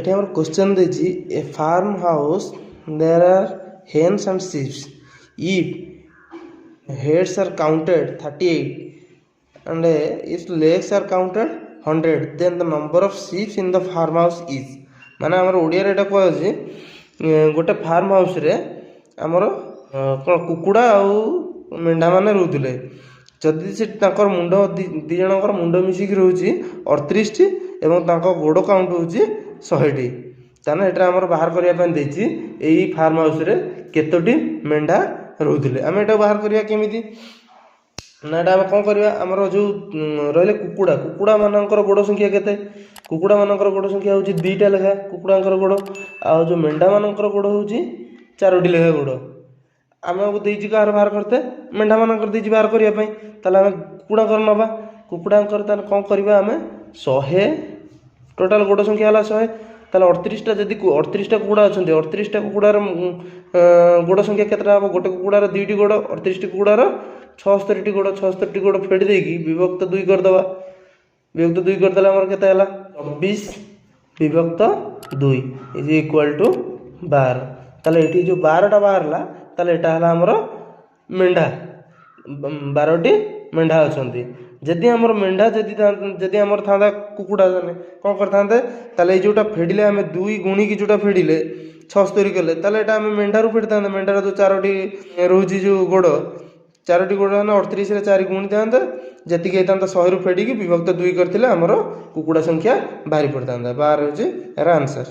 ଏଠି ଆମର କ୍ୱେଶ୍ଚନ୍ ଦେଇଛି a farm house there are hens and sheeps if heads are counted 38 and if legs are counted 100 then the number of sheep in the farm house is माने आमर ओडिया रे एटा कहछि गोटे farm house रे आमर कुकुड़ा आउ मेंढा माने रहउतले जदि से ताकर मुंड दी जनकर मुंड मिसिक रहउछि 38 टी एवं ताको गोडो काउंट होछि 100 टी ताने एटा आमर बाहर करिया पन देछि एई फार्म हाउस रे केतोटी मेंढा रहउतले आमे एटा बाहर करिया केमिति ना एटा हम कोन करिया हमर जो रहले कुकुड़ा कुकुड़ा मानकर गोडो संख्या केते कुकुड़ा मानकर गोडो संख्या होछि 2टा लेखा कुकुड़ांकर गोडो आ जो मेंढा मानकर गोडो होछि 4टी लेखा गोडो आमे को देछि कार बाहर करते मेंढा मानकर देछि बाहर करिया पई ताले हम कुकुड़ांकर नबा कुकुड़ांकर ताले कोन करबा हमें 100 टोटल गोडो संख्या हला 100 ताले 38 टा जदी 38 टा कुकुड़ा अछंती 38 टा कुकुड़ार गोडो संख्या केतरा हो गोटे कुकुड़ार 2टी गोडो 38 टी कुकुड़ार 76 टी गोडो 76 टी गोडो फेडी देकी विभक्त 2 कर दबा विभक्त 2 कर देला हमर केते हला 24 विभक्त 2 इज इक्वल टू 12 ताले एठी जो 12 टा बाहरला ताले एटा हला हमर मेंढा 12 टी मेंढा अछंती जदि हमर मेंढा जदि हमर थांदा कुकुड़ा जाने कोन करथांते ताले जोटा फेडिले हमें 2 गुणी की जोटा फेडिले 76 कले ताले एटा हमें मेंढा रु फेडतांते मेंढा जो 4टी रहउची जो गोडो 4टी गोडो ना 38 रे 4 गुणी दांते जति के तांता 100 रु फेडी की विभक्त 2 करथिले हमर कुकुड़ा संख्या बाहरी पड़तांता 12 होची एरा आंसर।